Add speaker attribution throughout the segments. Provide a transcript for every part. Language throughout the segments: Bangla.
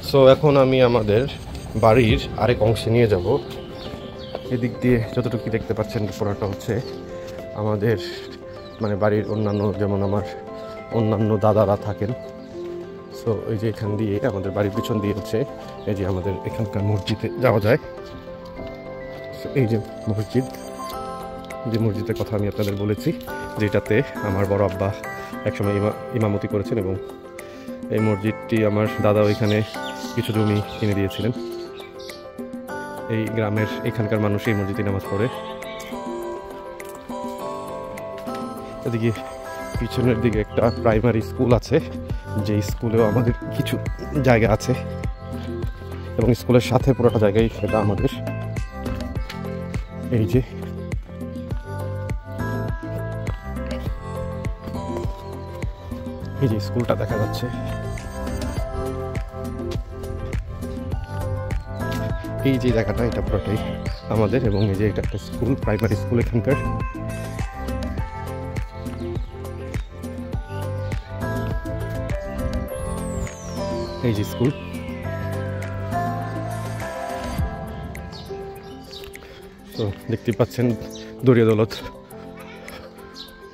Speaker 1: সো এখন আমি আমাদের বাড়ির আরেক অংশে নিয়ে যাব। এদিক দিয়ে যতটুকু দেখতে পাচ্ছেন পুরোটা হচ্ছে আমাদের মানে বাড়ির অন্যান্য, যেমন আমার অন্যান্য দাদারা থাকেন। সো এই যে এখান দিয়ে আমাদের বাড়ির পিছন দিয়ে হচ্ছে এই যে আমাদের এখানকার মসজিদে যাওয়া যায়। এই যে মসজিদ, যে মসজিদের কথা আমি আপনাদের বলেছি, যেটাতে আমার বড় আব্বা একসময় ইমামতি করেছেন, এবং এই মসজিদটি আমার দাদা ওইখানে কিছু জমি কিনে দিয়েছিলেন। এই গ্রামের এখানকার মানুষ এই মসজিদে নামাজ পড়ে। এদিকে পিছনের দিকে একটা প্রাইমারি স্কুল আছে, যে স্কুলেও আমাদের কিছু জায়গা আছে, এবং স্কুলের সাথে পুরোটা জায়গায় সেটা আমাদের। এই যে স্কুলটা দেখা যাচ্ছে, এই যে জায়গাটা এটা পুরোটাই আমাদের, এবং এই যে এটা একটা স্কুল, প্রাইমারি স্কুল এখানকার। এই যে স্কুল, তো দেখতে পাচ্ছেন দরিয়াদৌলত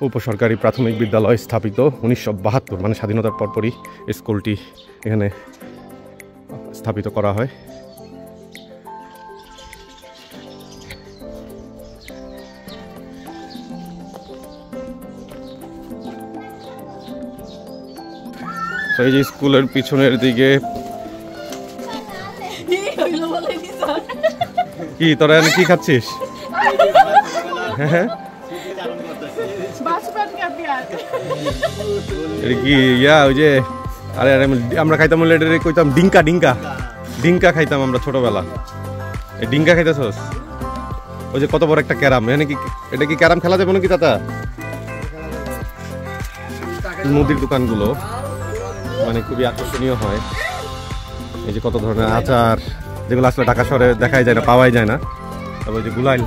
Speaker 1: উপসরকারি প্রাথমিক বিদ্যালয় স্থাপিত 1972, মানে স্বাধীনতার পরপরই স্কুলটি এখানে স্থাপিত করা হয়। তো এই যে স্কুলের পিছনের দিকে কি তোরা কি খাচ্ছিস? হ্যাঁ কি ইয়া ওই যে আরে আরে আমরা খাইতাম কইতাম ডিঙ্কা ডিঙ্কা ডিঙ্কা খাইতাম আমরা ছোটবেলা। এই ডিঙ্কা খাইতেছস? ওই যে কত বড় একটা ক্যারাম, মানে কি এটা কি ক্যারাম খেলা যাবে নাকি চাচা? মুদির দোকানগুলো মানে খুবই আকর্ষণীয় হয়। এই যে কত ধরনের আচার, যেগুলো আসলে ঢাকা শহরে দেখাই যায় না, পাওয়াই যায় না। তারপর যে গুলাইল,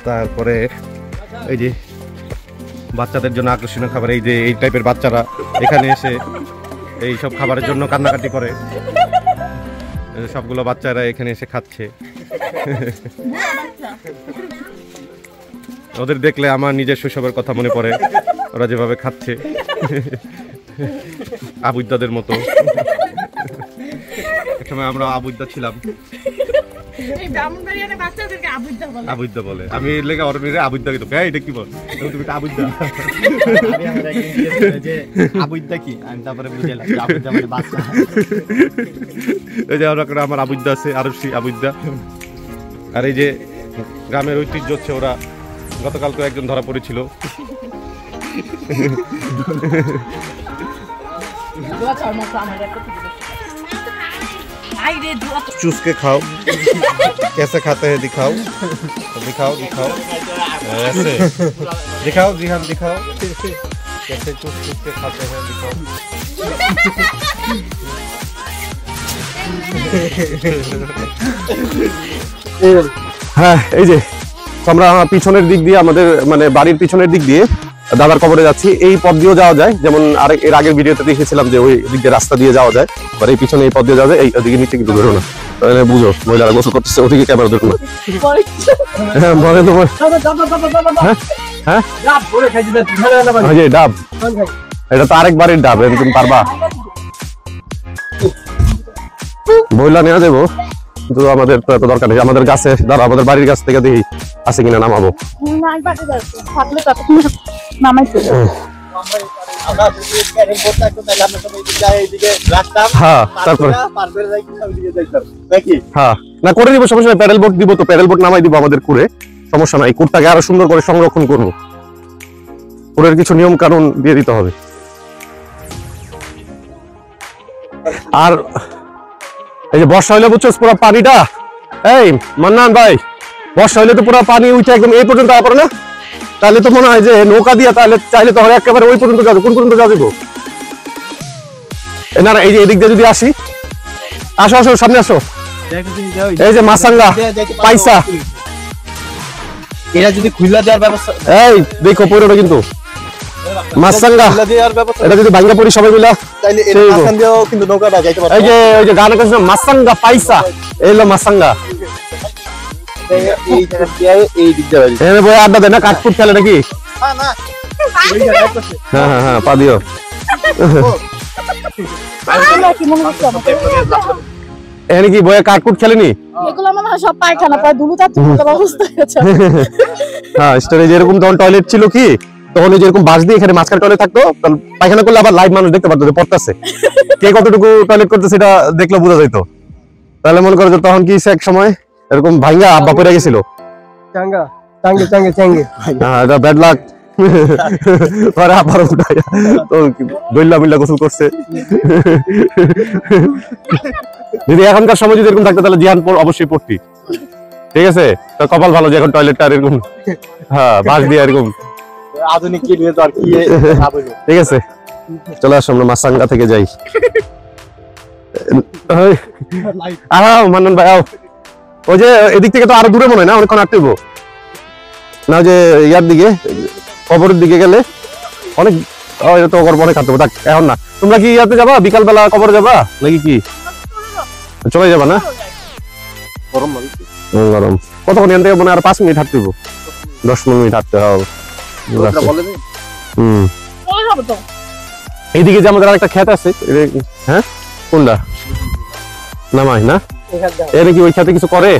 Speaker 1: তারপরে এই যে বাচ্চাদের জন্য আকর্ষণীয় খাবার, এই যে এই টাইপের বাচ্চারা এখানে এসে এই সব খাবারের জন্য কান্নাকাটি করে, সবগুলো বাচ্চারা এখানে এসে খাচ্ছে। ওদের দেখলে আমার নিজের শৈশবের কথা মনে পড়ে, ওরা যেভাবে খাচ্ছে আবুদ্দাদের মতো। একসময় আমরা আবুদ্দা ছিলাম। আবুদ্দা বলে, আমি লেগে ওর মেরে আবুদ্দা কিন্তু এটা কি বল, তুমি আবুদ্দা আবুদ্দা কি? আমি তারপরে বুঝলাম আবুদ্দা মানে বাচ্চা। এই যে আমার আবুদ্দা আছে, আরবসি আবুদ্দা। আর এই যে গ্রামের ঐতিহ্য হচ্ছে, ওরা গতকালকে একজন ধরা পড়েছিল। चूस के खाओ, कैसे खाते हैं दिखाओ, दिखाओ दिखाओ ऐसे दिखाओ, जी हम दिखाओ कैसे चूस चूस के खाते हैं, दिखाओ। হ্যাঁ এই যে আমরা পিছনের দিক দিয়ে, আমাদের মানে বাড়ির পিছনের দিক দিয়ে দাদার কবরে যাচ্ছি। এই পথ দিয়েও যাওয়া যায়, যেমন এর আগের ভিডিওতে দেখেছিলাম যে ওই দিক দিয়ে রাস্তা দিয়ে যাওয়া যায়, আর এই পিছনে এই পথ দিয়ে যাওয়া যায়। এই ওদিকে নিচে কিন্তু ধরো না, তাহলে বুঝো মহিলারা গোসল করতেছে, ওদিকে ক্যামেরা ধরো না। হ্যাঁ বলে তোমার হ্যাঁ হ্যাঁ ডাব, এটা তো আরেক বাড়ির ডাব, তুমি পারবা? বইলা নেওয়া যাবো, কিন্তু আমাদের তো এত দরকার নেই। আমাদের গাছে দাঁড়া, আমাদের বাড়ির গাছ থেকে দেখি আছে কিনা নামাবো। হ্যাঁ তারপরে হ্যাঁ না করে দিব, সমস্যা নাই। প্যাডেল বোট দিব, তো প্যাডেল বোট নামাই দিব আমাদের কুড়ে, সমস্যা নাই। কুড়টাকে আরো সুন্দর করে সংরক্ষণ করবো, কুড়ের কিছু নিয়ম কানুন দিয়ে দিতে হবে। আর এই যে বর্ষা হইলে বুঝছো পুরো পানিটা, এই মান্নান ভাই, বর্ষা হইলে তো পুরো পানি উঠে একদম এই পর্যন্ত আসা পড়ে না? তাহলে তো মনে হয় যে নৌকা দিয়া তাহলে চাইলে তো একেবারে ওই পর্যন্ত যাবো। কোন পর্যন্ত যাবো? না না এই যে এদিক দিয়ে যদি আসি, আসো আসো সামনে আসো। এই যে মাসাঙ্গা পাইসা, এরা যদি খুলে দেওয়ার ব্যবস্থা, এই দেখো পড়বে কিন্তু মাছরাঙ্গা এটা যদি ভাঙ্গা পড়ি সবাই মিলা
Speaker 2: তাইলে এর মাঝখান দিয়েও কিন্তু নৌকাটা যাইতে পারবে।
Speaker 1: ওই যে গান করছে মাছরাঙ্গা পাইসা এই হলো মাছরাঙ্গা
Speaker 2: এই জায়গা দিয়ে এই দিক দিয়ে বাড়ি।
Speaker 1: এখানে বই আড্ডা দেয় না কাঠকুট খেলে নাকি
Speaker 2: না
Speaker 1: হ্যাঁ পা দিও এখানে কি বইয়ে কাঠকুট খেলেনি
Speaker 3: এগুলো মনে হয় সব পায়খানা প্রায় ধুলুতে অবস্থা হয়েছে
Speaker 1: হ্যাঁ স্টোরে যেরকম তখন টয়লেট ছিল কি তখন ওই যেরকম বাস দিয়ে এখানে মাঝখানে টয়লেট থাকতো পায়খানা করলে আবার লাইভ মানুষ দেখতে পারতো যে পড়তেছে কে কতটুকু টয়লেট করতে সেটা দেখলে বোঝা যেত তাহলে মনে করো যে তখন কি এক সময় এরকম ভাঙ্গা আব্বা পড়ে গেছিল
Speaker 2: চাঙ্গা চাঙ্গে
Speaker 1: হ্যাঁ এটা ব্যাড লাক পরে আবার উঠায় তো দইল্লা মিল্লা গোসল করছে যদি এখনকার সময় যদি এরকম থাকতো তাহলে জিহান অবশ্যই পড়তি ঠিক আছে তো কপাল ভালো যে এখন টয়লেটটা এরকম হ্যাঁ বাস দিয়ে এরকম
Speaker 2: আধুনিক কি নিয়ে তো আর কি
Speaker 1: ঠিক আছে চলে আসো আমরা মাছরাঙ্গা থেকে যাই মান্নান ভাই আও ওই যে এদিক থেকে তো আরো দূরে মনে হয় না অনেকক্ষণ হাঁটতে হইব না যে ইয়ার দিকে কবরের দিকে গেলে অনেক তো অনেক হাঁটতে হবে এখন না তোমরা কি ইয়াতে যাবা বিকাল বেলা কবরে যাবা নাকি কি চলে যাবা না গরম কতক্ষণ এখান থেকে মানে আর 5 মিনিট হাঁটতে হইব 10 মিনিট হাঁটতে হবে এইদিকে যে আমাদের একটা ক্ষেত আছে হ্যাঁ কোনটা নামাই না এর কি ওই খেতে কিছু করে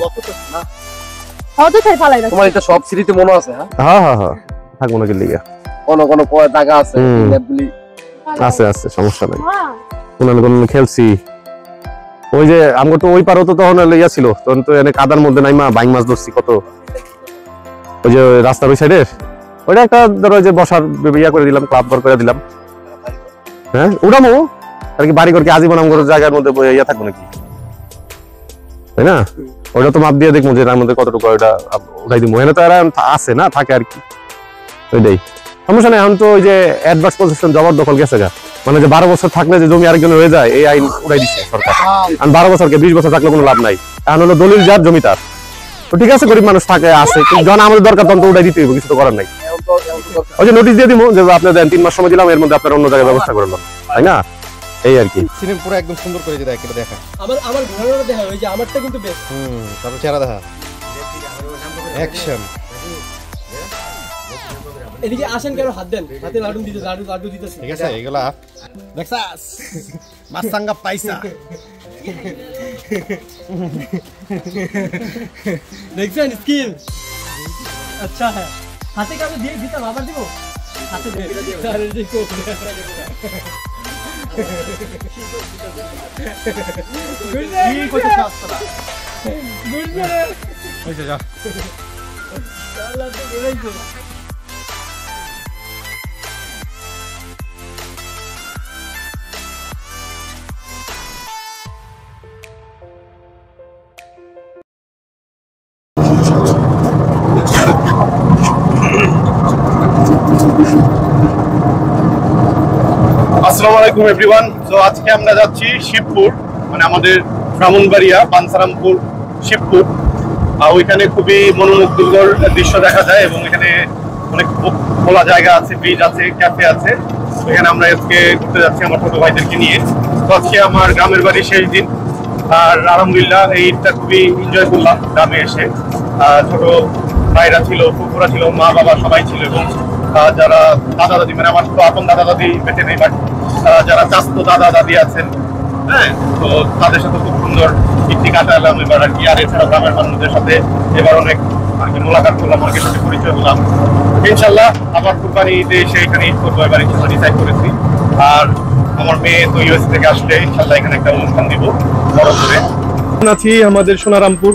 Speaker 2: তোমার এটা সব স্মৃতি মনে আছে?
Speaker 1: হ্যাঁ থাকবো নাকি লিগা
Speaker 2: কোন কয় টাকা আছে
Speaker 1: আছে সমস্যা নাই কোন খেলছি ওই যে আমগো তো ওই পারও তো তখন ইয়া ছিল তখন তো এনে কাদার মধ্যে নাইমা বাইং মাছ ধরছি কত ওই যে রাস্তার ওই সাইডের ওইটা একটা ধরো যে বসার ইয়া করে দিলাম ক্লাব ঘর করে দিলাম হ্যাঁ উড়ামো আর কি বাড়ি করকে আজীবন আমগো জায়গার মধ্যে ইয়া থাকবো নাকি তাই না ওটা তো মাপ দিয়ে দেখবো যে এর মধ্যে কতটুকু ওটা উঠাই দিব এখানে তো এরা আছে না থাকে আর কি ওইটাই সমস্যা নেই এখন তো ওই যে অ্যাডভান্স পজিশন জবরদখল গেছে গা মানে যে 12 বছর থাকলে যে জমি আরেকজনের হয়ে যায় এই আইন উঠাই দিচ্ছে সরকার আর 12 বছরকে 20 বছর থাকলে কোনো লাভ নাই এখন হলো দলিল যার জমিদার তো ঠিক আছে গরিব মানুষ থাকে আছে যখন আমাদের দরকার তখন তো উঠাই দিতে হবে কিছু তো করার নাই ওই যে নোটিশ দিয়ে দিব যে আপনি দেন 3 মাস সময় দিলাম এর মধ্যে আপনার অন্য জায়গায় ব্যবস্থা করে নেন তাই না এই আর কি
Speaker 4: সিনেমা পুরো একদম সুন্দর করে দেয় এটা দেখা
Speaker 2: আমার ঘোড়াটা দেখা ওই যে আমারটা কিন্তু বেশ
Speaker 4: তারপর চেহারা দেখা অ্যাকশন
Speaker 2: এদিকে আসেন কেন হাত দেন হাতে লাডু দিতে লাডু দিতেছে
Speaker 4: ঠিক আছে এগুলা দেখছাস মাছরাঙ্গা পাইসা
Speaker 2: দেখছেন স্কিল আচ্ছা হ্যাঁ হাতে কাছে দিয়ে দিতে আবার দিব হাতে দিয়ে আরে দেখো গুড কত শাস্ত্রা গুড
Speaker 4: হইছে যা
Speaker 2: আল্লাহ তো বলেইছো
Speaker 1: আসসালামু আলাইকুম এভরিওয়ান সো আজকে আমরা যাচ্ছি শিবপুর মানে আমাদের ব্রাহ্মণবাড়িয়া বানসারামপুর শিবপুর ওইখানে খুবই মনোমুগ্ধকর দৃশ্য দেখা যায় এবং এখানে অনেক খোলা জায়গা আছে ব্রিজ আছে ক্যাফে আছে এখানে আমরা আজকে ঘুরতে যাচ্ছি আমার ছোট ভাইদেরকে নিয়ে তো আজকে আমার গ্রামের বাড়ি শেষ দিন আর আলহামদুলিল্লাহ এই ঈদটা খুবই এনজয় করলাম গ্রামে এসে ছোট ভাইরা ছিল ফুফুরা ছিল মা বাবা সবাই ছিল এবং যারা দাদা দাদি মানে আমার তো আপন দাদা দাদি বেঁচে নেই বাট যারা চাস্তো দাদা দাদি আছেন হ্যাঁ তো তাদের সাথে খুব সুন্দর ঈদটি কাটালাম এবার আর কি আর এছাড়া গ্রামের মানুষদের সাথে এবার অনেক আর কি মোলাকাত করলাম অনেকের সাথে পরিচয় হলাম ইনশাল্লাহ আবার কুরবানি ঈদে এসে এখানে ঈদ করবো এবার ইনশাল্লাহ ডিসাইড করেছি আর আমার মেয়ে তো ইউএস থেকে আসলে ইনশাল্লাহ এখানে একটা অনুষ্ঠান দিব বড় করে আছি আমাদের সোনারামপুর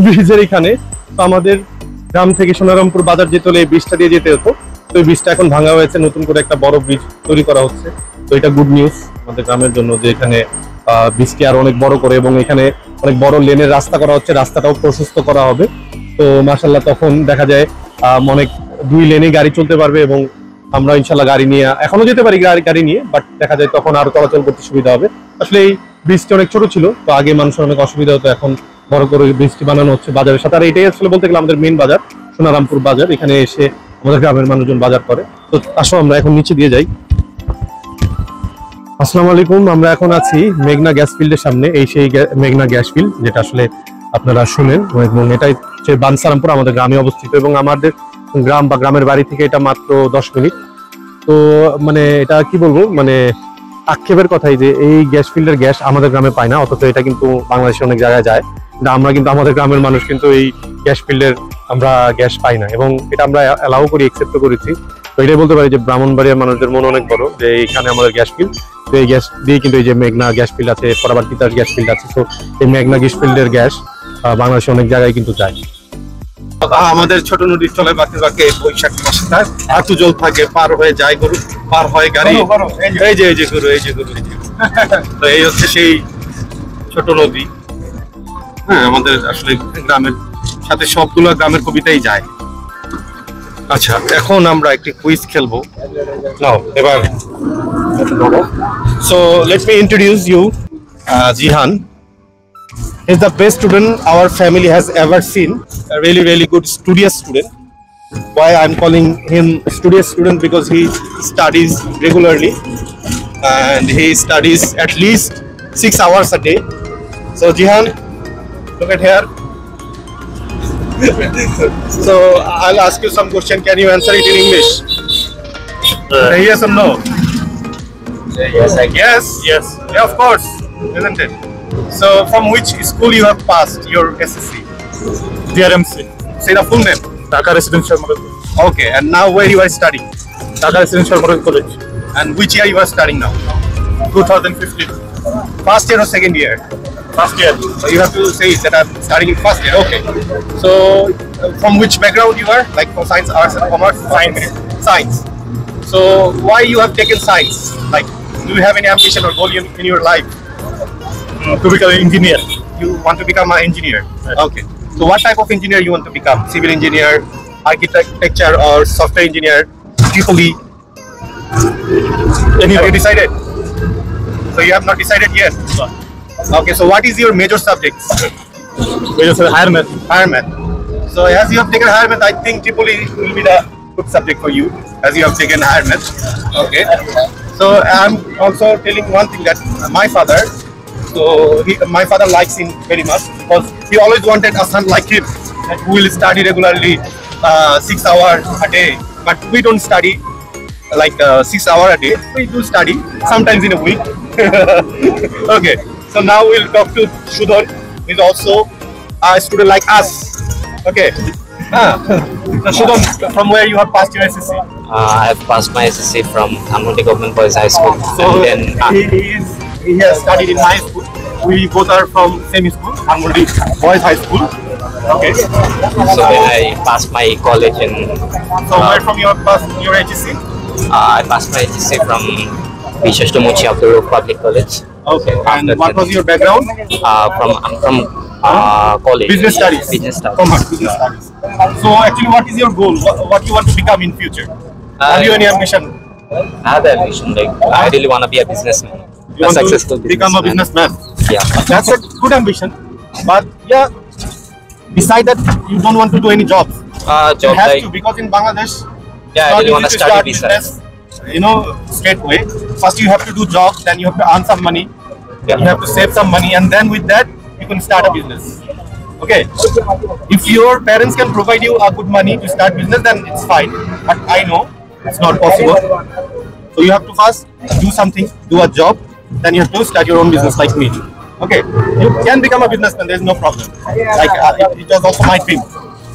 Speaker 1: ব্রিজের এখানে তো আমাদের গ্রাম থেকে সোনারামপুর বাজার যেতে হলে এই ব্রিজটা দিয়ে যেতে হতো তো এই ব্রিজটা এখন ভাঙা হয়েছে নতুন করে একটা বড় ব্রিজ তৈরি করা হচ্ছে তো এটা গুড নিউজ আমাদের গ্রামের জন্য যে এখানে ব্রিজটি আরো অনেক বড় করে এবং এখানে অনেক বড় লেনের রাস্তা করা হচ্ছে রাস্তাটাও প্রশস্ত করা হবে তো মাশাআল্লাহ তখন দেখা যায় অনেক 2 লেনে গাড়ি চলতে পারবে এবং আমরা ইনশাআল্লাহ গাড়ি নিয়ে এখনো যেতে পারি গাড়ি নিয়ে বাট দেখা যায় তখন আরো চলাচল করতে সুবিধা হবে আসলে এই ব্রিজটি অনেক ছোট ছিল তো আগে মানুষের অনেক অসুবিধা হতো এখন বড় করে ব্রিজটি বানানো হচ্ছে বাজারের সাথে আর এটাই আসলে বলতে গেলে আমাদের মেইন বাজার সোনারামপুর বাজার এখানে এসে আমাদের গ্রামের মানুষজন বাজার করে। তো আসো আমরা এখন নিচে দিয়ে যাই। আসসালামু আলাইকুম, আমরা এখন আছি মেঘনা গ্যাস ফিল্ডের সামনে। এই সেই মেঘনা গ্যাস ফিল্ড, যেটা আসলে আপনারা শুনেন, এবং এটাই হচ্ছে বানসারামপুর আমাদের গ্রামে অবস্থিত, এবং আমাদের গ্রাম বা গ্রামের বাড়ি থেকে এটা মাত্র 10 মিনিট। তো মানে এটা কি বলবো, মানে আক্ষেপের কথাই যে এই গ্যাস ফিল্ডের গ্যাস আমাদের গ্রামে পায় না, অথচ এটা কিন্তু বাংলাদেশে অনেক জায়গায় যায়। কিন্তু আমরা কিন্তু আমাদের গ্রামের মানুষ কিন্তু এই গ্যাস ফিল্ডের আমরা গ্যাস পাই না, এবং এটা আমরা অ্যালাউ করি, অ্যাকসেপ্ট করেছি। তো এটাই বলতে পারি যে ব্রাহ্মণবাড়িয়ার মানুষদের মন অনেক বড়, যে এইখানে আমাদের গ্যাস ফিল্ড, তো এই গ্যাস দিয়ে কিন্তু এই যে মেঘনা গ্যাস ফিল্ড আছে, পরাবার তিতাস গ্যাস ফিল্ড আছে, তো এই মেঘনা গ্যাস ফিল্ডের গ্যাস বাংলাদেশে অনেক জায়গায় কিন্তু যায়।
Speaker 4: আমাদের ছোট নদীর চলে বাঁকে বাঁকে বৈশাখ মাসে এত জল থাকে, পার হয়ে যায় গরু, পার হয় গাড়ি। এই যে গরু, এই যে গরু। তো এই হচ্ছে সেই ছোট নদী। হ্যাঁ, আমাদের আসলে গ্রামের সাথে সবগুলো গ্রামের কবিতাই যায়। আচ্ছা, এখন আমরা একটি কুইজ খেলবো। নাও এবার। So let me introduce you, Jihan. He's the best student our family has ever seen. A really good studious student. Why I'm calling him studious student? Because he studies regularly and he studies at least 6 hours a day. So Jihan, look at here. So I'll ask you some question. Can you answer it in English? Yes or no?
Speaker 5: Yes, I can.
Speaker 4: Yes. Yeah, of course, isn't it? So, from which school you have passed your SSC?
Speaker 5: DRMC,
Speaker 4: Say the full name.
Speaker 5: Dhaka Residential Model.
Speaker 4: Okay, and now where you are studying?
Speaker 5: Dhaka Residential Model College,
Speaker 4: And which year you are studying now?
Speaker 5: 2015.
Speaker 4: First year or second year?
Speaker 5: First year.
Speaker 4: So you have to say that I'm studying in first year. Okay. So, from which background you are? Like for science, arts, and commerce? Science. So, why you have taken science? Like, do you have any ambition or goal in your life?
Speaker 5: To become an engineer.
Speaker 4: You want to become an engineer? Okay. So what type of engineer you want to become? Civil engineer, architecture, or software engineer? Triple-E? Have you decided? So you have not decided yet? Okay, so what is your major subjects?
Speaker 5: Higher math.
Speaker 4: Higher math. So as you have taken higher math, I think Triple-E will be the good subject for you, as you have taken higher math. Okay. So I'm also telling one thing, that my father, my father likes him very much, because he always wanted a son like him, that who will study regularly 6 hours a day. But we don't study like 6 hours a day. We do study sometimes in a week. Okay. So now we'll talk to Shudhar, who is also a student like us. Okay. So Shudhar, from where you have passed your SSC?
Speaker 6: I have passed my SSC from Ammonte Government Boys High School.
Speaker 4: So
Speaker 6: And then
Speaker 4: he has studied in my school. We both are from same school, Ammonte Boys High School. Okay.
Speaker 6: so when I passed my college and
Speaker 4: So where from you have passed your HSC?
Speaker 6: I passed my HSC from Vishastomuchi Abdul Public College.
Speaker 4: Okay. And
Speaker 6: After
Speaker 4: what
Speaker 6: that,
Speaker 4: was your background?
Speaker 6: I'm from college.
Speaker 4: Business studies.
Speaker 6: Business studies.
Speaker 4: Commerce, business studies. So actually, what is your goal? What you want to become in future? Have you any ambition?
Speaker 6: I have a vision, like I really want to be a businessman.
Speaker 4: You
Speaker 6: A
Speaker 4: want
Speaker 6: successful
Speaker 4: to become a businessman?
Speaker 6: Yeah.
Speaker 4: That's a good ambition. But yeah, decide that you don't want to do any jobs. You
Speaker 6: Job
Speaker 4: have
Speaker 6: like
Speaker 4: to, because in Bangladesh,
Speaker 6: yeah, I
Speaker 4: not
Speaker 6: really
Speaker 4: easy
Speaker 6: want to
Speaker 4: to
Speaker 6: study
Speaker 4: start
Speaker 6: beside.
Speaker 4: business, you know, straight away. First you have to do job, then you have to earn some money,
Speaker 6: Yeah.
Speaker 4: you have to save some money, and then with that you can start a business. Okay. If your parents can provide you a good money to start business, then it's fine. But I know it's not possible. So you have to first do something, do a job, then you have to start your own business like me. Okay. You can become a businessman. There is no problem. Like it was also my dream.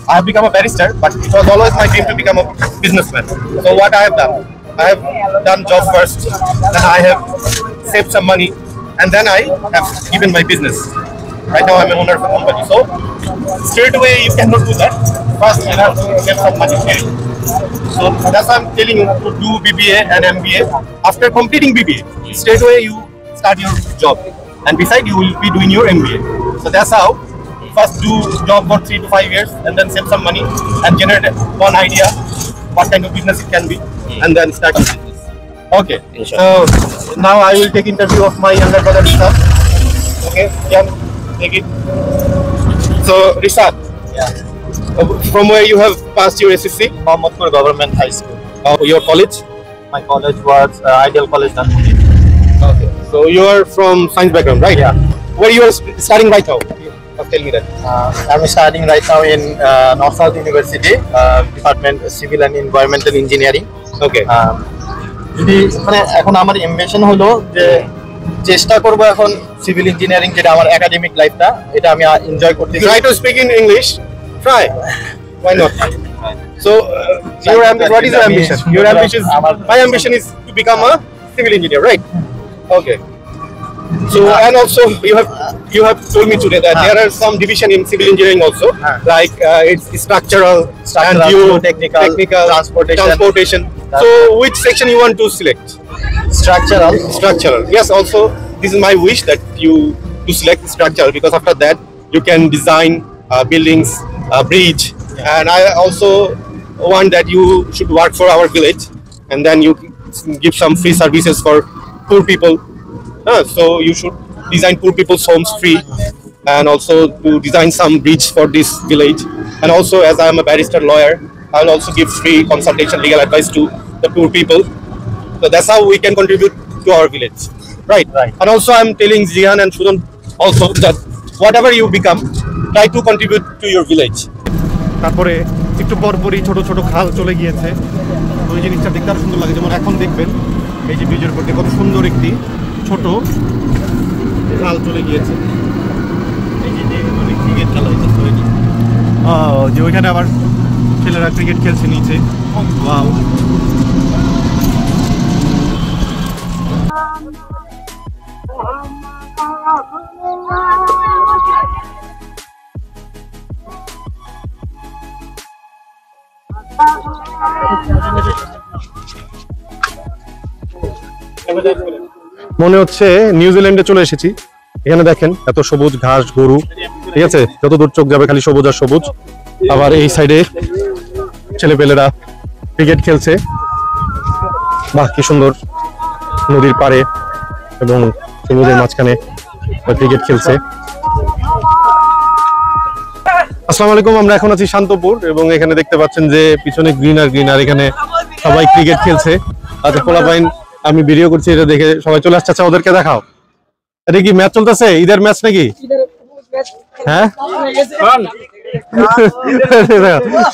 Speaker 4: I have become a barrister, but it was always my dream to become a businessman. So what I have done? I have done job first, then I have saved some money, and then I have given my business. Right now I'm an owner of a company. So straight away you cannot do that. First you have to save some money. So that's why I'm telling you to do BBA and MBA. After completing BBA, straight away you start your job, and beside you will be doing your MBA. So that's how. First do job for 3 to 5 years, and then save some money and generate one idea what kind of business it can be, and then start your business. Okay. So now I will take interview of my younger brother Rishad. Okay, yeah, take it. So Rishad, From where you have passed your SSC?
Speaker 5: Mohammadpur Government High School.
Speaker 4: Your college?
Speaker 5: My college was Ideal College Dhanmouli.
Speaker 4: Okay. So you are from science background, right?
Speaker 5: Yeah.
Speaker 4: Where you are studying right now? Tell me that.
Speaker 5: I'm studying right now in North South University, Department Civil and Environmental Engineering.
Speaker 4: Okay.
Speaker 5: যদি মানে এখন আমার এমবিশন হলো যে চেষ্টা করব এখন সিভিল ইঞ্জিনিয়ারিং যেটা আমার একাডেমিক লাইফটা এটা আমি এনজয় করতে
Speaker 4: Try to speak in English. Try. Why not? So, what is your ambition? Your ambition. My ambition is to become a civil engineer, right? Okay. So, and also you have told me today that there are some division in civil engineering also, like it's structural and
Speaker 5: technical,
Speaker 4: transportation. So, which section you want to select?
Speaker 5: structural.
Speaker 4: Structural. Yes. Also, this is my wish that you to select structural because after that you can design buildings, bridge, and I also want that you should work for our village, and then you give some free services for poor people. So you should design poor people's homes free, and also to design some bridge for this village. And also, as I am a barrister lawyer, I will also give free consultation, legal advice to the poor people. So that's how we can contribute to our village, right?
Speaker 5: Right.
Speaker 4: And also, I'm telling Jihan and Sudan also that whatever you become, try to contribute to your village. তারপরে একটু পরপরই ছোট ছোট খাল চলে গিয়েছে, ওই জিনিসটা দেখতে আরো সুন্দর লাগে। যেমন এখন দেখবেন এই যে ব্রিজের উপর দিয়ে কত সুন্দর একটি ছোট খাল চলে গিয়েছে। এই যে ক্রিকেট খেলা হচ্ছে যে ওইখানে আবার ছেলেরা ক্রিকেট খেলছে নিচে। ওয়াও, মনে হচ্ছে নিউজিল্যান্ডে চলে এসেছি। এখানে দেখেন এত সবুজ ঘাস, গরু, ঠিক আছে, যত দূর চোখ যাবে খালি সবুজ আর সবুজ। আবার এই সাইডে ছেলেপেলেরা ক্রিকেট খেলছে। বাহ, কি সুন্দর, নদীর পাড়ে এবং সমুদ্রের মাঝখানে ক্রিকেট খেলছে। আসসালামু আলাইকুম, আমরা এখন আছি শান্তপুর এবং এখানে দেখতে পাচ্ছেন যে পিছনে গ্রিন আর গ্রিন, আর এখানে সবাই ক্রিকেট খেলছে। আচ্ছা, পোলাপাইন আমি ভিডিও করছি, এটা দেখে সবাই চলে আসছে। আচ্ছা, ওদেরকে দেখাও। এটা কি ম্যাচ চলতেছে? ঈদের ম্যাচ নাকি? হ্যাঁ,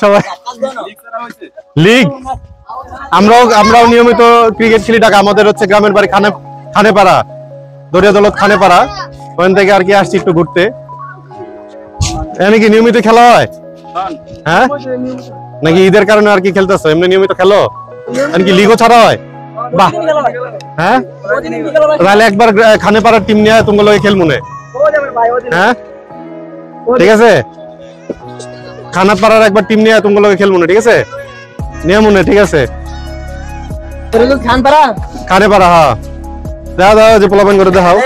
Speaker 4: সবাই লিগ। আমরাও নিয়মিত ক্রিকেট খেলি। ঢাকা আমাদের হচ্ছে গ্রামের বাড়ি খানেপাড়া, দরিয়া দৌলত খানেপাড়া। ওখান থেকে আর কি আসছি একটু ঘুরতে। এখানে কি নিয়মিত খেলা হয়? হ্যাঁ, নাকি ঈদের কারণে আর কি খেলতেছো? এমনি নিয়মিত খেলো নাকি লিগও ছাড়া হয়? বাহ, হ্যাঁ, তাহলে একবার খানেপাড়ার টিম নিয়ে তোমার লগে খেল মনে। হ্যাঁ, ঠিক আছে, খানাপাড়ার একবার টিম নিয়ে তোমার লগে খেল মনে, ঠিক আছে, নিয়ে মনে, ঠিক আছে। খানেপাড়া, হ্যাঁ, দেখা দাও যে পোলাপান করে দেখাও।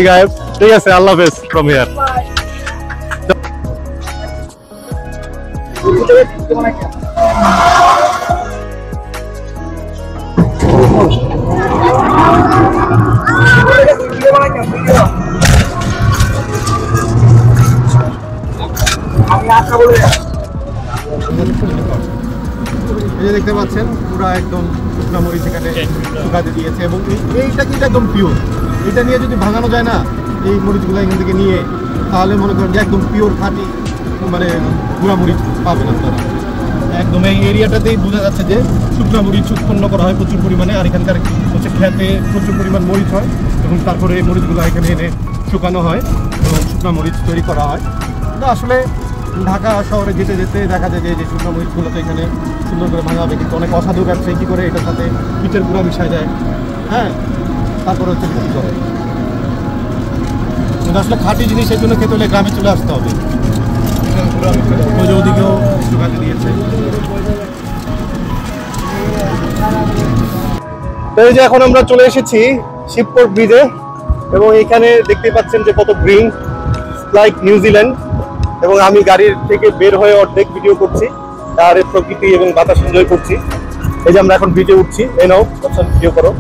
Speaker 4: গায়েব, ঠিক আছে, আল্লাহ হাফেজ ফ্রম হিয়ার। দেখতে পাচ্ছেন পুরা একদম শুকনা মরিচ এখানে শুকাতে দিয়েছে এবং এইটা কিন্তু একদম পিওর। এটা নিয়ে যদি ভাঙানো যায় না, এই মরিচগুলো এখান থেকে নিয়ে, তাহলে মনে করেন যে একদম পিওর খাঁটি মানে গুঁড়া মরিচ পাবেন আপনারা। একদম এই এরিয়াটাতেই বোঝা যাচ্ছে যে শুকনা মরিচ উৎপন্ন করা হয় প্রচুর পরিমাণে। আর এখানকার হচ্ছে খেতে প্রচুর পরিমাণ মরিচ হয় এবং তারপরে এই মরিচগুলো এখানে এনে শুকানো হয় এবং শুকনা মরিচ তৈরি করা হয়। তো আসলে ঢাকা শহরে যেতে যেতে দেখা যায় যে শুকনো মরিচগুলো তো এখানে সুন্দর করে ভাঙা হবে, কিন্তু অনেক অসাধু ব্যবসায়ী কী করে এটার সাথে পিঠের গুঁড়া মিশায় দেয়। হ্যাঁ, তারপরে হচ্ছে বিক্রি করে। কিন্তু আসলে খাঁটি জিনিস এই জন্য খেতে হলে গ্রামে চলে আসতে হবে। ওদিকেও শুকাতে দিয়েছে। এই যে এখন আমরা চলে এসেছি শিবপুর ব্রিজে এবং এখানে দেখতে পাচ্ছেন যে কত গ্রিন, লাইক নিউজিল্যান্ড। এবং আমি গাড়ির থেকে বের হয়ে অর্ধেক ভিডিও করছি, আর প্রকৃতি এবং বাতাস এনজয় করছি। এই যে আমরা এখন ব্রিজে উঠছি। এই নাও, ভিডিও করো।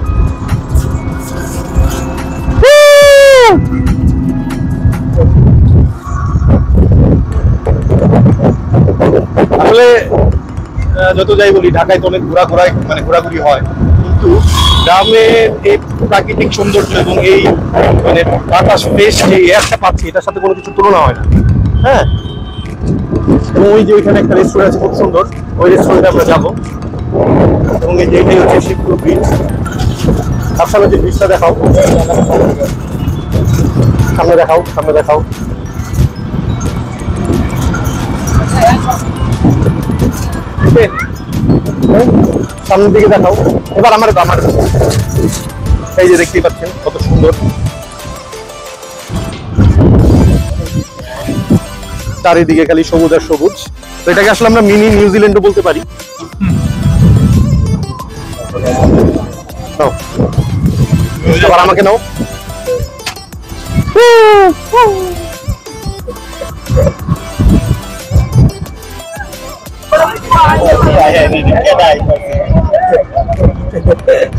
Speaker 4: যত যাই বলি ঢাকায় তো অনেক ঘোরাঘুরি হয়, কিন্তু গ্রামের এই প্রাকৃতিক সৌন্দর্য এবং এই মানে বাতাস ফ্রেশ যে এয়ারটা পাচ্ছি এটার সাথে কোনো কিছু তুলনা হয় না। হ্যাঁ, এবং ওই যে ওইখানে একটা রেস্টুরেন্ট আছে খুব সুন্দর, ওই রেস্টুরেন্টে আমরা যাবো। এবং এই যে এটাই হচ্ছে শিবপুর ব্রিজ। তার সামনে যে ব্রিজটা দেখাও, সামনে দেখাও। সামনের দিকে দেখাও। এবার আমার এই যে দেখতেই পাচ্ছেন কত সুন্দর চারিদিকে খালি সবুজ আর সবুজ। তো এটাকে আসলে আমরা মিনি নিউজিল্যান্ডও বলতে পারি। আবার আমাকে নাও।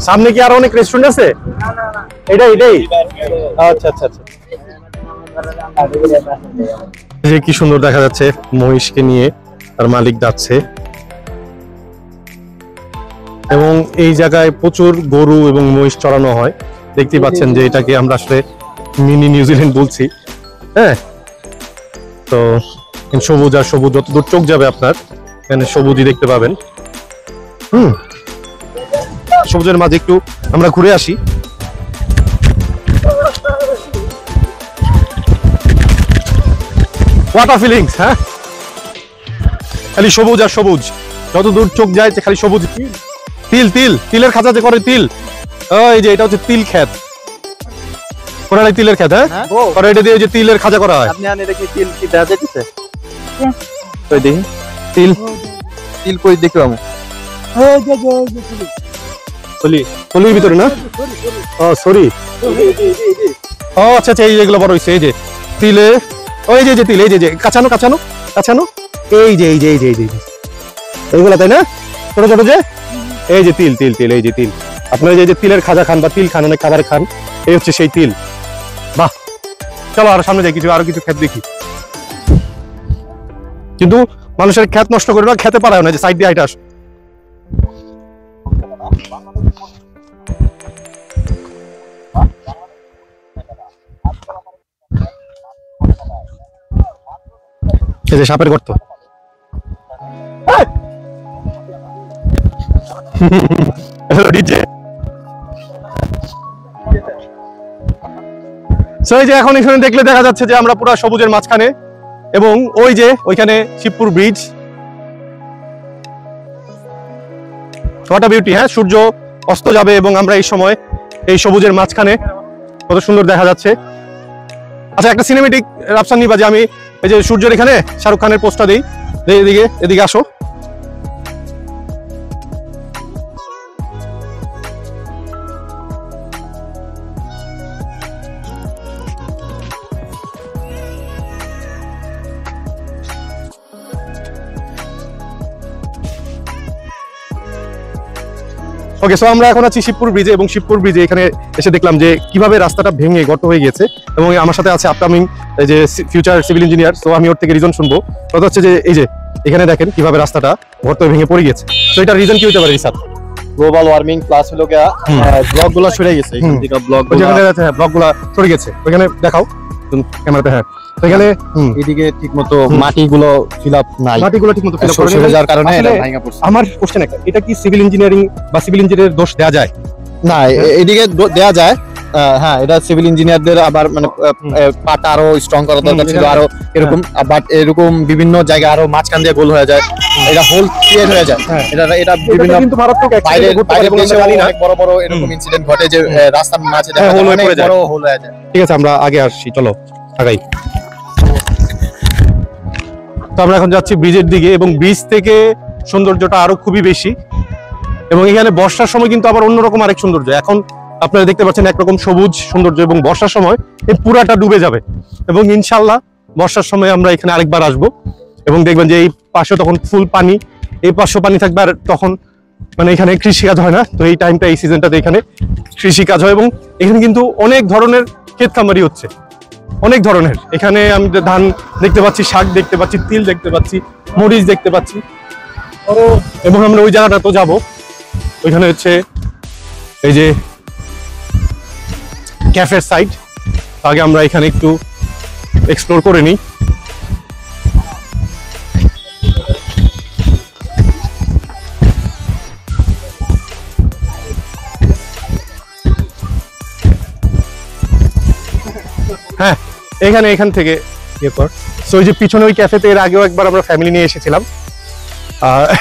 Speaker 4: সামনে কি আরো অনেক রেস্টুরেন্ট আছে? এটাই আচ্ছা। যে কি সুন্দর দেখা যাচ্ছে, মহিষকে নিয়ে তার মালিক যাচ্ছে, এবং এই জায়গায় প্রচুর গরু এবং মহিষ চড়ানো হয়। দেখতে পাচ্ছেন যে এটাকে আমরা আসলে মিনি নিউজিল্যান্ড বলছি। হ্যাঁ, তো সবুজ আর সবুজ, যতদূর চোখ যাবে আপনার এখানে সবুজই দেখতে পাবেন। সবুজের মাঝে একটু আমরা ঘুরে আসি। Water feelings. হ্যাঁ, খালি সবুজ আর সবুজ, যতদূর চোখ যায় খালি সবুজ। তিলের খাঁচা যে করে তিল, এই যে এটা হচ্ছে তিল ক্ষেত, কোনটাই তিলের ক্ষেত। হ্যাঁ, আর এটা দিয়ে যে তিলের খাঁচা করা হয়।
Speaker 5: আপনি এটা কি তিল কি দেখা যাচ্ছে?
Speaker 4: কই দেখি তিল
Speaker 5: কই দেখো আমি
Speaker 4: কলির ভিতরে না? ও সরি, ও আচ্ছা, এই যেগুলো বড় হইছে, এই যে তিলে, ওই যে তিল, এই যে কাঁচানো এই যে এইগুলা, তাই না? ছোট ছোট যে এই যে তিল, এই যে তিল। আপনারা যে তিলের খাজা খান বা তিল খান, অনেক খাবার খান, এই হচ্ছে সেই তিল। বাহ, চলো আরো সামনে যাই, আরো কিছু ক্ষেত দেখি। কিন্তু মানুষের ক্ষেত নষ্ট করে না, খেতে পারায় না, যে সাইড দিয়ে হাইটা আসো। এই যে সাপের গর্ত। এই যে এখন এখানে দেখলে দেখা যাচ্ছে যে আমরা পুরো সবুজের মাঝখানে, এবং ওই যে ওইখানে Shibpur bridge. What a beauty. হ্যাঁ, সূর্য অস্ত যাবে এবং আমরা এই সময় এই সবুজের মাঝখানে, কত সুন্দর দেখা যাচ্ছে। আচ্ছা, একটা সিনেমেটিক রাপসান নিবা, যে আমি এই যে সূর্যের এখানে শাহরুখ খানের পোস্টটা দিই। এদিকে আসো। ওকে, সো আমরা এখন আছি শিবপুর ব্রিজে, এবং শিবপুর ব্রিজে এখানে এসে দেখলাম যে কিভাবে রাস্তাটা ভেঙে গর্ত হয়ে গেছে, এবং আমার সাথে আছে আপকামিং যে ফিউচার সিভিল ইঞ্জিনিয়ার। সো আমি ওর থেকে রিজন শুনবো। কথা হচ্ছে যে এই যে এখানে দেখেন কিভাবে রাস্তাটা গর্ত ভেঙে পড়ে গেছে। তো এটা রিজন কি হতে পারে স্যার?
Speaker 5: গ্লোবাল ওয়ার্মিং প্লাস হলো ব্লকগুলো সরে গেছে, এখান থেকে
Speaker 4: ব্লকগুলো সরে গেছে। ওইখানে দেখাও ক্যামেরাতে। হ্যাঁ, এখানে
Speaker 5: এদিকে ঠিকমতো মাটিগুলো ফিল আপ নাই,
Speaker 4: সরে যাওয়ার কারণে ভেঙে পড়ছে। আমার কোশ্চেন একটা, এটা কি সিভিল ইঞ্জিনিয়ারিং বা সিভিল ইঞ্জিনিয়ারের দোষ দেওয়া যায়?
Speaker 5: না, এদিকে দেওয়া যায়। হ্যাঁ, এটা সিভিল ইঞ্জিনিয়ারদের আবার মানে পাটা আরো স্ট্রং করা দরকার ছিল আরো এরকম, বাট এরকম বিভিন্ন জায়গায় আরো মাঝখান দিয়ে গোল হয়ে যায়, এটা হোল ক্রিয়েট হয়ে যায়। এটা বিভিন্ন
Speaker 4: কিন্তু মারাত্মক
Speaker 5: বাইরের দেশে অনেক বড় বড় এরকম ইনসিডেন্ট ঘটে যে রাস্তার মাঝে দেখা যায় অনেক বড় হোল হয়ে যায়।
Speaker 4: ঠিক আছে, আমরা আগে আসছি, চলো আগাই। তো আমরা এখন যাচ্ছি ব্রিজের দিকে, এবং ব্রিজ থেকে সৌন্দর্যটা আরো খুবই বেশি, এবং এখানে বর্ষার সময় কিন্তু আবার অন্যরকম আরেক সৌন্দর্য। এখন আপনারা দেখতে পাচ্ছেন একরকম সবুজ সৌন্দর্য, এবং বর্ষার সময় এই পুরাটা ডুবে যাবে, এবং ইনশাল্লাহ বর্ষার সময় আমরা এখানে আরেকবার আসবো, এবং দেখবেন যে এই পাশে তখন ফুল পানি, এই পাশে পানি থাকবে, আর তখন মানে এখানে কৃষিকাজ হয় না। তো এই টাইমটা, এই সিজনটাতে এখানে কৃষিকাজ হয়, এবং এখানে কিন্তু অনেক ধরনের ক্ষেত খামারি হচ্ছে, অনেক ধরনের। এখানে আমি ধান দেখতে পাচ্ছি, শাক দেখতে পাচ্ছি, তিল দেখতে পাচ্ছি, মরিচ দেখতে পাচ্ছি,
Speaker 1: এবং আমরা ওই জায়গাটা তো যাবো, ওইখানে হচ্ছে এই যে ক্যাফের সাইড। আগে আমরা এখানে একটু এক্সপ্লোর করে নিই। হ্যাঁ এখান থেকে ইয়ে কর। সো ওই যে পিছনে ওই ক্যাফেতে এর আগেও একবার আমরা ফ্যামিলি নিয়ে এসেছিলাম,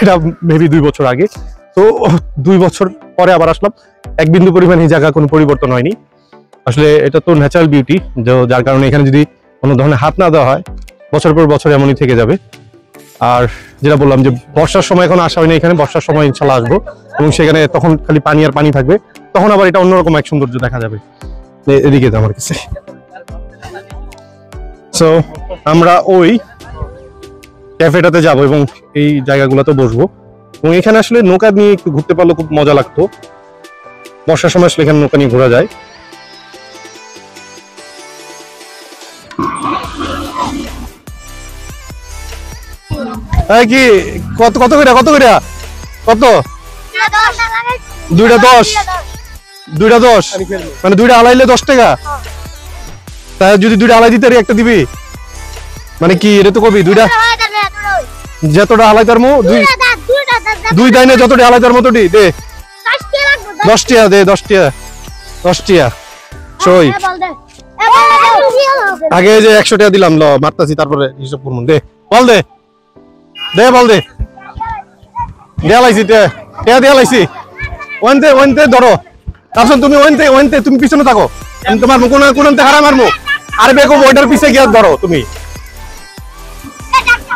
Speaker 1: এটা মেবি 2 বছর আগে। তো 2 বছর পরে আবার আসলাম। এক বিন্দু পরিমাণ এই জায়গা কোনো পরিবর্তন হয়নি। আসলে এটা তো ন্যাচারাল বিউটি, যার কারণে এখানে যদি কোনো ধরনের হাত না দেওয়া হয় বছর পর বছর এমনই থেকে যাবে। আর যেটা বললাম যে বর্ষার সময় এখন আসা হয়নি, এখানে বর্ষার সময় ইনশাল্লাহ আসবো, এবং সেখানে তখন খালি পানি আর পানি থাকবে, তখন আবার এটা অন্যরকম এক সৌন্দর্য দেখা যাবে। এদিকে তো আমার কাছে। সো আমরা ওই ক্যাফেটাতে যাব এবং এই জায়গাগুলোতে বসবো, এবং এখানে আসলে নৌকা নিয়ে একটু ঘুরতে পারলে খুব মজা লাগতো। বর্ষার সময় আসলে এখানে নৌকা নিয়ে ঘোরা যায়। কি কত কত করে কত করে কত? 2টা 10 2টা 10 মানে 2টা আলাইলে 10 টাকা। তাই যদি 2টা আলাই দিতে একটা দিবি মানে কি? এটা তো কবি 2টা যতটা আলাই তার মো দুই দাই না, যতটা আলাই তার মতোটি দে। 10 টাকা দে, 10 টাকা 10 টাকা সই। আগে যে 100 টাকা দিলাম, ল মারতাছি, তারপরে হিসাব করব। দে বল দে, দে বল দে। দেয়ালাইছি দেয়ালাইছি ওনতে ধরো। তারপর তুমি ওনতে তুমি পিছনে থাকো, আমি তোমার কোনতে হারা মারমু। আর বেকো ওইটার পিছে গিয়ে ধরো, তুমি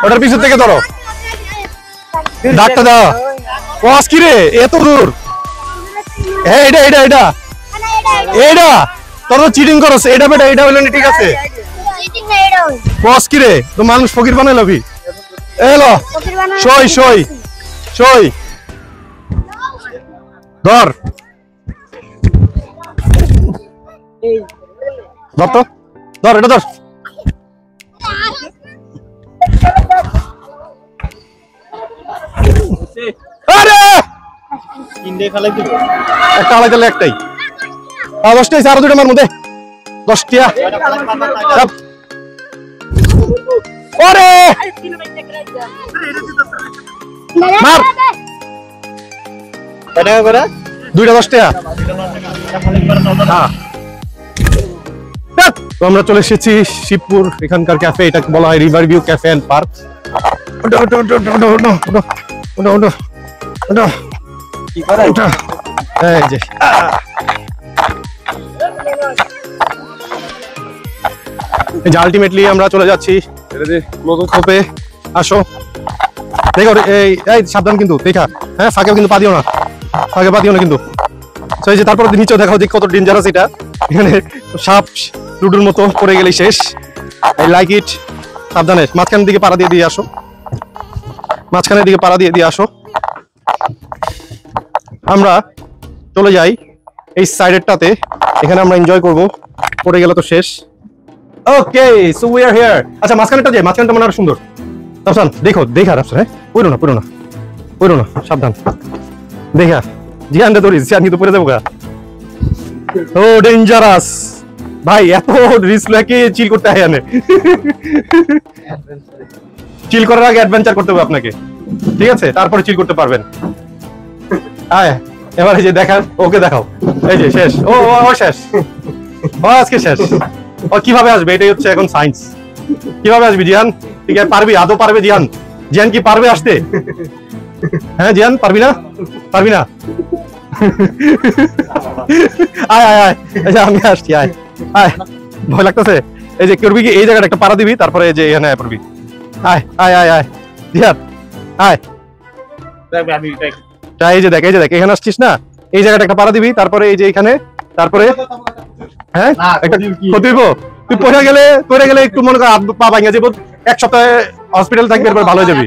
Speaker 1: ওটার পিছন থেকে ধরো। ডাকটা দাও। কস কি রে এত দূর? এইটা এইটা এইটা এইটা তোর চিটিং করছ। এটা বেটা এটা হইলো না, ঠিক আছে? কস কি রে তো মানুষ ফকির বানাই লবি? এলো সই সই সই ধর ধর তো, ধর এটা ধর। আরে একটা আলাই দিলে একটাই। 10 টাকা আরো 2টা মার মধ্যে 10 টাকা। ওরে মার 2টা 10 টাকা। তো আমরা চলে এসেছি শিবপুর, এখানকার ক্যাফে, এটাকে বলা হয় river view cafe and park. Ultimately আমরা চলে যাচ্ছি খোপে। আসো দেখো, এই সাবধান কিন্তু দেখা, হ্যাঁ ফাঁকে কিন্তু পা দিও না, ফাঁকে পা দিও না কিন্তু। এই যে তারপরে নিচেও দেখাও যে কত ডেঞ্জারাস এটা। এখানে সাপ লুডুর মতো পড়ে গেলেই শেষ। I like it. সাবধানে মাঝখানের দিকে পাড়া দিয়ে আসো, মাঝখানের দিকে পাড়া দিয়ে আসো। আমরা চলে যাই এই সাইডেরটাতে, এখানে আমরা এনজয় করব। পড়ে গেলে তো শেষ। Okay so we are here. আচ্ছা মাঝখানেরটা যাই, মাঝখানটা মনে হয় সুন্দর। রাফসান দেখো, দেখা রাফসান, হ্যাঁ পড়ো না পড়ো না পড়ো না, সাবধান দেখা। জিয়ানটা ধরিস, জিয়ান কিন্তু পড়ে যাবো গা। ও ডেঞ্জারাস ভাই, এত রিস্ক লেকে চিল করতে হয় না। চিল করার আগে অ্যাডভেঞ্চার করতে হবে আপনাকে, ঠিক আছে? তারপরে চিল করতে পারবেন। আয় এবারে যে দেখান, ওকে দেখাও। এই যে শেষ, ও শেষ, ও আজকে শেষ। ও কিভাবে আসবে এটাই হচ্ছে এখন সায়েন্স। কিভাবে আসবি জিয়ান? ঠিক আছে পারবি? আদৌ পারবে জিয়ান? জিয়ান কি পারবে আসতে? হ্যাঁ জিয়ান পারবি না? পারবি না? আয় আয় আয়, আমি আসছি, আয় আয়। ভয় লাগতেছে? এই যে করবি কি, এই জায়গাটা একটা পাড়া দিবি, তারপরে এই যে এখানে আয় পড়বি। আয় আয় আয় আয় জিয়ান আয়। এই যে দেখ, এই যে দেখ, এখানে আসছিস না, এই জায়গাটা একটা পাড়া দিবি, তারপরে এই যে এখানে, তারপরে হ্যাঁ একটা ক্ষতি হইব। তুই পড়ে গেলে একটু মনে কর পা ভাঙা যাবো, 1 সপ্তাহে হসপিটাল থাকবি, এরপর ভালো হয়ে যাবি।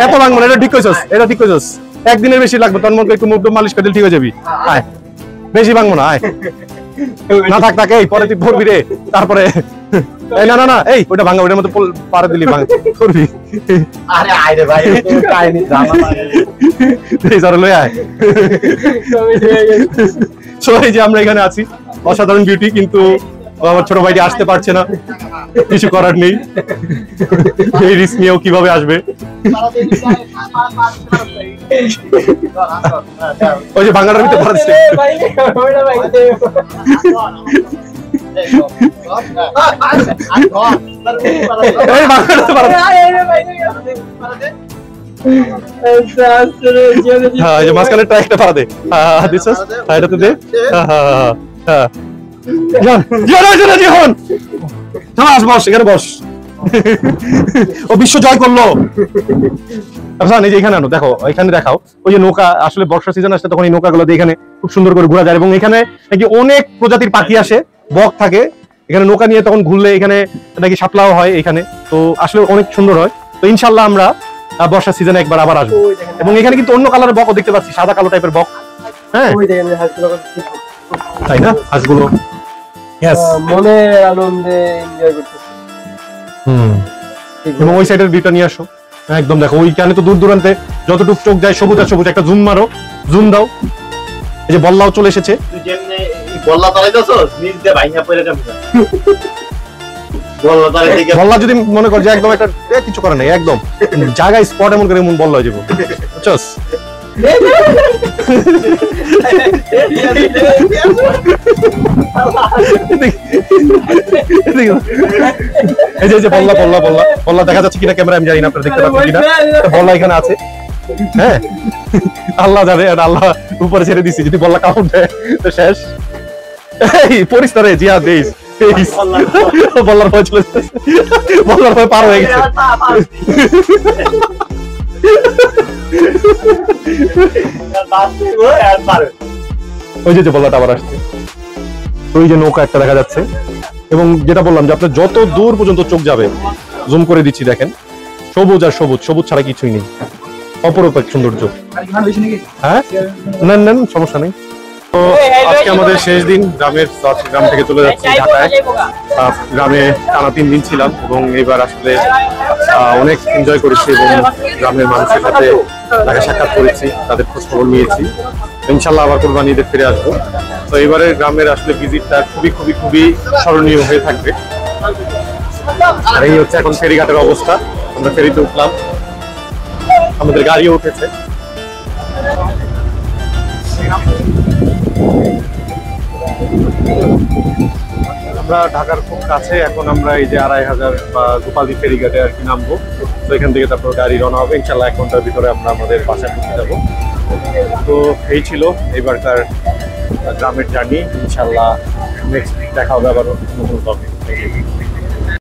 Speaker 1: এত ভাঙবো না, এটা ঠিক কইছস, এটা ঠিক কইছস। একদিনের বেশি লাগবে, তোর মনে একটু মুখ মালিশ করে দিলে ঠিক হয়ে যাবি। আয় বেশি ভাঙবো না, আয় না থাক থাকে, পরে তুই ভরবি রে, তারপরে এই না না না, এই ওটা ভাঙা, ওটার মধ্যে পারে দিলি ভাঙা করবি।
Speaker 5: আরে আরে ভাই কাহিনী ড্রামা
Speaker 1: এই ধরে লই আয়। সো এই যে আমরা এখানে আছি, অসাধারণ বিউটি, কিন্তু আমার ছোট ভাইটি আসতে পারছে না, কিছু করার নেই। এই রিস্ক নিয়েও কিভাবে আসবে? ওই যে বাংলার ভিতরে পারা দিচ্ছে। এই বাংলাটা পারা দিচ্ছে। হ্যাঁ, এই যে মাঝখানে ট্রাইকটা পারা দে। হ্যাঁ দিস এটাতে দে। হ্যাঁ হ্যাঁ হ্যাঁ, জীবন বস, এখানে বস। ও বিশ্ব জয় করলো। এই যে এখানে আনো, দেখো এখানে দেখাও, ওই যে নৌকা, আসলে বর্ষা সিজন আসলে তখন এই নৌকাগুলো দিয়ে এখানে খুব সুন্দর করে ঘোরা যায়, এবং এখানে নাকি অনেক প্রজাতির পাখি আসে, বক থাকে এখানে, নৌকা নিয়ে তখন ঘুরলে এখানে নাকি শাপলাও হয় এখানে, তো আসলে অনেক সুন্দর হয়। তো ইনশাল্লাহ আমরা বর্ষা সিজনে একবার আবার আসবো, এবং এখানে কিন্তু অন্য কালারের বকও দেখতে পাচ্ছি, সাদা কালো টাইপের বক। হ্যাঁ তাই না, হাঁসগুলো
Speaker 2: মনে আনন্দে এনজয় করতেছি।
Speaker 1: এবং ওই সাইডের ভিউটা নিয়ে আসো একদম, দেখো ওইখানে তো দূর দূরান্তে যতটুকু চোখ যায় সবুজ আর সবুজ। একটা জুম মারো, জুম দাও। এই যে বল্লাও চলে এসেছে। বল্লা যদি মনে কর যে একদম একটা কিছু করে নাই, একদম জায়গায় স্পট এমন করে এমন বল্লা হয়ে যাবো, বুঝছস? এই যে বল্লা বল্লা বল্লা বল্লা দেখা যাচ্ছে কিনা ক্যামেরা আমি জানি না, আপনারা দেখতে পাচ্ছেন কিনা। বল্লা এখানে আছে, হ্যাঁ আল্লাহ জানে, আল্লাহ উপরে ছেড়ে দিচ্ছি, যদি বল্লা কামড় দেয় তো শেষ। এই পরিষ্কার জিয়া দেশ বল্লার ভয় চলে যাচ্ছে, বল্লার ভয় পার হয়ে গেছে। ওই যে বল্লাটা আবার আসছে, ওই যে নৌকা একটা দেখা যাচ্ছে। এবং যেটা বললাম যে আপনার যত দূর পর্যন্ত চোখ যাবে, জুম করে দিচ্ছি দেখেন, সবুজ আর সবুজ, সবুজ ছাড়া কিছুই নেই, অপরূপ এক সৌন্দর্য। হ্যাঁ নেন নেন, সমস্যা নেই। তো আজকে আমাদের শেষ দিন, গ্রাম থেকে চলে যাচ্ছি ঢাকায়। গ্রামে টানা 3 দিন ছিলাম, এবং এবার আসলে অনেক এনজয় করেছি, এবং গ্রামের মানুষের সাথে দেখা সাক্ষাৎ করেছি, তাদের খোঁজ খবর নিয়েছি। ইনশাল্লাহ আবার কোরবানি ঈদে ফিরে আসবো। তো এবারে গ্রামের আসলে ভিজিটটা খুবই খুবই খুবই স্মরণীয় হয়ে থাকবে। আর এই হচ্ছে এখন ফেরিঘাটের অবস্থা, আমরা ফেরিতে উঠলাম, আমাদের গাড়িও উঠেছে। আমরা ঢাকার খুব কাছে, এখন আমরা এই যে 2500 বা গোপালদি ফেরিঘাটে আর কি নামবো। তো এখান থেকে তারপর গাড়ি রওনা হবে, ইনশাল্লাহ 1 ঘন্টার ভিতরে আমরা আমাদের বাসায় পৌঁছে যাবো। তো এই ছিল এবারকার গ্রামের জার্নি। ইনশাল্লাহ নেক্সট দেখা হবে আবার নতুন টপিক।